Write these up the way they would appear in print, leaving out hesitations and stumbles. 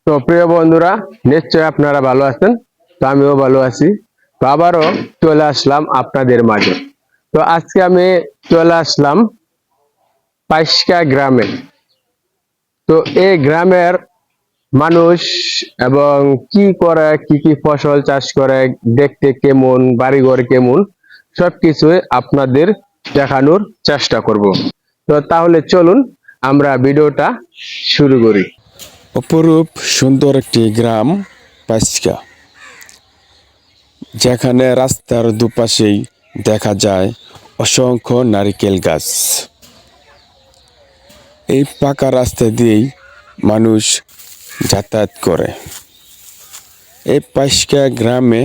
তো প্রিয় বন্ধুরা, নিশ্চয় আপনারা ভালো আছেন। তো আমিও ভালো আছি। তো আবারও চলে আসলাম আপনাদের মাঝে। তো আজকে আমি চলে আসলাম পাইসকা গ্রামে। তো এই গ্রামের মানুষ এবং কি করে, কি কি ফসল চাষ করে, দেখতে কেমন, বাড়িঘর কেমন, সবকিছুই আপনাদের দেখানোর চেষ্টা করব। তো তাহলে চলুন আমরা ভিডিওটা শুরু করি। অপরূপ সুন্দর একটি গ্রাম পাইসকা, যেখানে রাস্তার দুপাশেই দেখা যায় অসংখ্য নারিকেল গাছ। এই পাকা রাস্তা দিয়েই মানুষ যাতায়াত করে। এই পাইসকা গ্রামে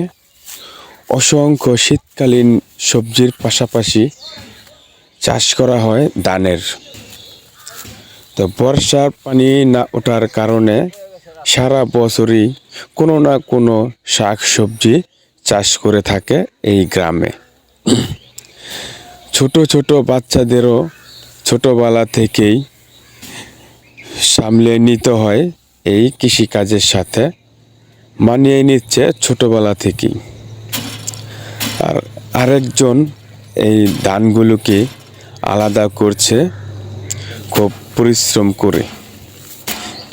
অসংখ্য শীতকালীন সবজির পাশাপাশি চাষ করা হয় ধানের। তো বর্ষার পানি না ওঠার কারণে সারা বছরই কোনো না কোনো শাক সবজি চাষ করে থাকে এই গ্রামে। ছোট ছোট বাচ্চাদেরও ছোটবেলা থেকেই সামলে নিতে হয় এই কৃষিকাজের সাথে, মানিয়ে নিচ্ছে ছোটবেলা থেকেই। আর আরেকজন এই ধানগুলোকে আলাদা করছে খুব পরিশ্রম করে।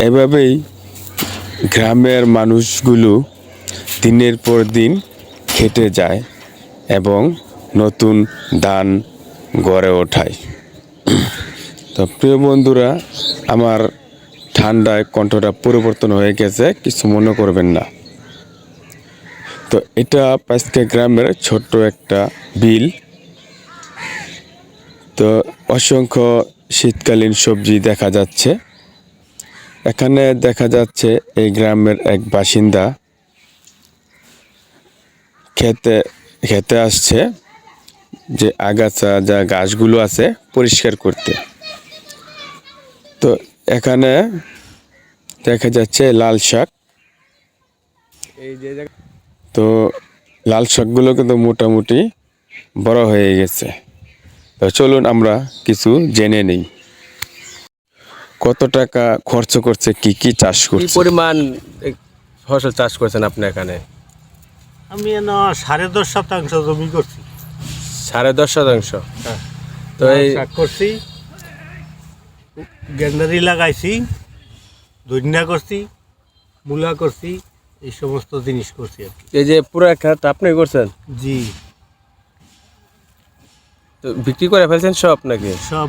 এভাবেই গ্রামের মানুষগুলো দিনের পর দিন খেটে যায় এবং নতুন ধান গড়ে ওঠায়। তো প্রিয় বন্ধুরা, আমার ঠান্ডায় কণ্ঠটা পরিবর্তন হয়ে গেছে, কিছু মনে করবেন না। তো এটা পাইসকা গ্রামের ছোট্ট একটা বিল। তো অসংখ্য শীতকালীন সবজি দেখা যাচ্ছে। এখানে দেখা যাচ্ছে এই গ্রামের এক বাসিন্দা খেতে খেতে আসছে, যে আগাছা যা গাছগুলো আছে পরিষ্কার করতে। তো এখানে দেখা যাচ্ছে লাল শাক। তো লাল শাকগুলো কিন্তু মোটামুটি বড় হয়ে গেছে। তো চলুন আমরা কিছু জেনে নেই, কত টাকা খরচ করছে, কি কি চাষ কি করছে। পরিমাণ ফসল চাষ করছেন আপনি এখানে? আমি 10.5 শতাংশ জমি করছি। 10.5 শতাংশ। হ্যাঁ, তো লাল এই শাক করছি, গেন্দারি লাগাইছি, ধনিয়া করছি, মূলা করছি, এই সমস্ত জিনিস করছি আর কি। এই যে পুরো খেত আপনি করছেন, জি, তো বিক্রি করে ফেলছেন সব নাকি? সব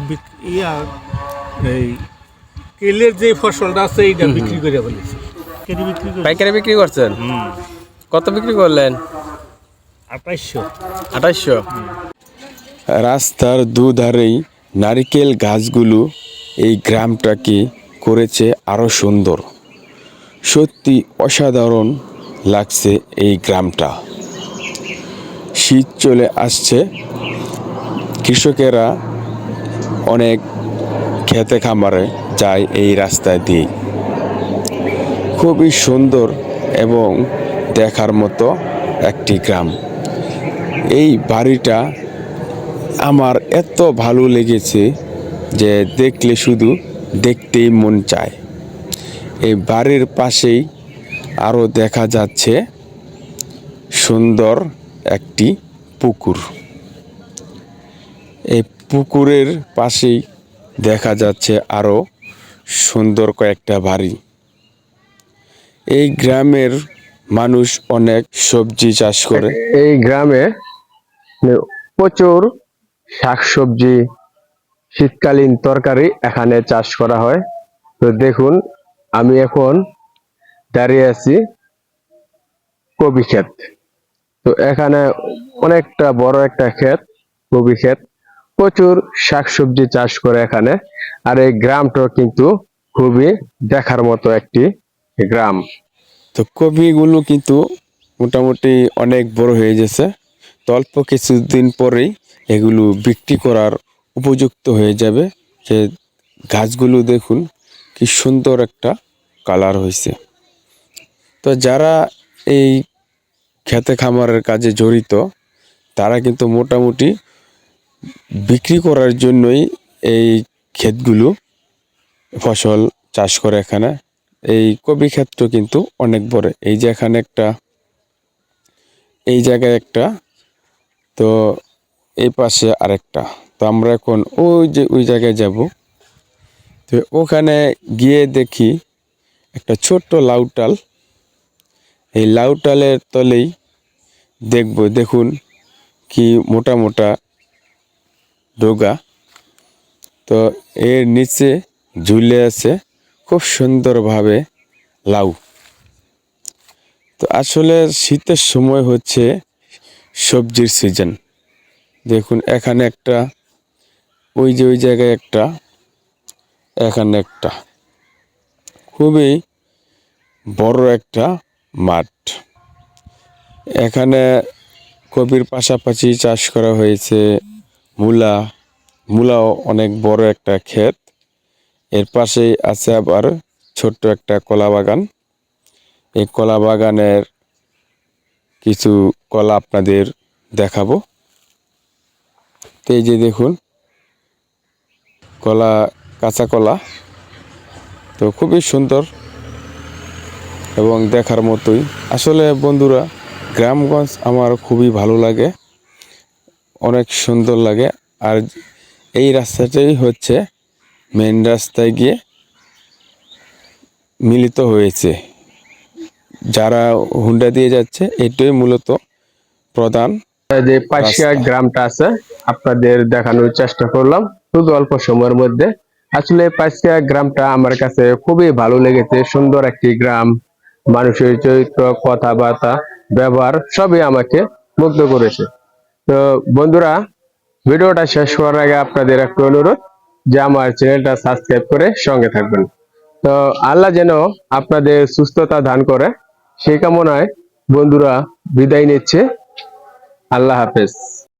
এই কেলের যে ফসলটা আছে এইটা বিক্রি করে ফেলেছি। কেটে বিক্রি করে পাইকারি বিক্রি করছেন? কত বিক্রি করলেন? 2800। 2800। রাস্তার দুধারেই নারিকেল গাছগুলো এই গ্রামটাকে করেছে আরো সুন্দর। সত্যি অসাধারণ লাগছে এই গ্রামটা। শীত চলে আসছে, কৃষকেরা অনেক খেতে খামারে যায় এই রাস্তা দিয়ে। খুবই সুন্দর এবং দেখার মতো একটি গ্রাম। এই বাড়িটা আমার এত ভালো লেগেছে যে দেখলে শুধু দেখতেই মন চায়। এই বাড়ির পাশেই আরও দেখা যাচ্ছে সুন্দর একটি পুকুর। এই পুকুরের পাশেই দেখা যাচ্ছে আরও সুন্দর কয়েকটা বাড়ি। এই গ্রামের মানুষ অনেক সবজি চাষ করে। এই গ্রামে প্রচুর শাকসবজি, শীতকালীন তরকারি এখানে চাষ করা হয়। তো দেখুন, আমি এখন দাঁড়িয়ে আছি কবি ক্ষেত। তো এখানে অনেকটা বড় একটা ক্ষেত, কবি ক্ষেত। প্রচুর শাকসবজি চাষ করে এখানে। আর এই গ্রামটা কিন্তু খুবই দেখার মতো একটি গ্রাম। তো কপিগুলো কিন্তু মোটামুটি অনেক বড় হয়ে গেছে। তো অল্প কিছুদিন পরেই এগুলো বিক্রি করার উপযুক্ত হয়ে যাবে। যে গাছগুলো দেখুন কি সুন্দর একটা কালার হয়েছে। তো যারা এই খেতে খামারের কাজে জড়িত, তারা কিন্তু মোটামুটি বিক্রি করার জন্যই এই ক্ষেতগুলো ফসল চাষ করে এখানে। এই কপি ক্ষেত্র কিন্তু অনেক বড়। এই যে এখানে একটা, এই জায়গায় একটা, তো এই পাশে আরেকটা। তো আমরা এখন ওই যে ওই জায়গায় যাব। তো ওখানে গিয়ে দেখি একটা ছোট্ট লাউটাল। এই লাউটালের তলেই দেখুন কি মোটা মোটা ডগা। তো এর নিচে ঝুলে আছে খুব সুন্দরভাবে লাউ। তো আসলে শীতের সময় হচ্ছে সবজির সিজন। দেখুন এখানে একটা, ওই যে ওই জায়গায় একটা, এখানে একটা, খুবই বড় একটা মাঠ। এখানে কপির পাশাপাশি চাষ করা হয়েছে মূলা। মূলাও অনেক বড় একটা ক্ষেত। এর পাশেই আছে আবার ছোট্ট একটা কলা বাগান। এই কলা বাগানের কিছু কলা আপনাদের দেখাবো। তো এই যে দেখুন কলা, কাঁচা কলা, তো খুবই সুন্দর এবং দেখার মতোই। আসলে বন্ধুরা, গ্রামগঞ্জ আমার খুবই ভালো লাগে, অনেক সুন্দর লাগে। আর এই রাস্তাটাই হচ্ছে মেন রাস্তায় গিয়ে মিলিত হয়েছে। যারা হুন্ডা দিয়ে যাচ্ছে, এটাই মূলত প্রধান যে পাশিয়া রাস্তা। গ্রামটা আছে আপনাদের দেখানোর চেষ্টা করলাম খুব অল্প সময়ের মধ্যে। আসলে পাশিয়া গ্রামটা আমার কাছে খুবই ভালো লেগেছে। সুন্দর একটি গ্রাম, মানুষের চরিত্র, কথাবার্তা, ব্যবহার সবই আমাকে মুগ্ধ করেছে। তো বন্ধুরা, ভিডিওটা শেষ করার আগে আপনাদের একটা অনুরোধ যে আমার চ্যানেলটা সাবস্ক্রাইব করে সঙ্গে থাকবেন। তো আল্লাহ যেন আপনাদের সুস্থতা দান করে, সেই কামনায় বন্ধুরা বিদায় নিচ্ছে। আল্লাহ হাফেজ।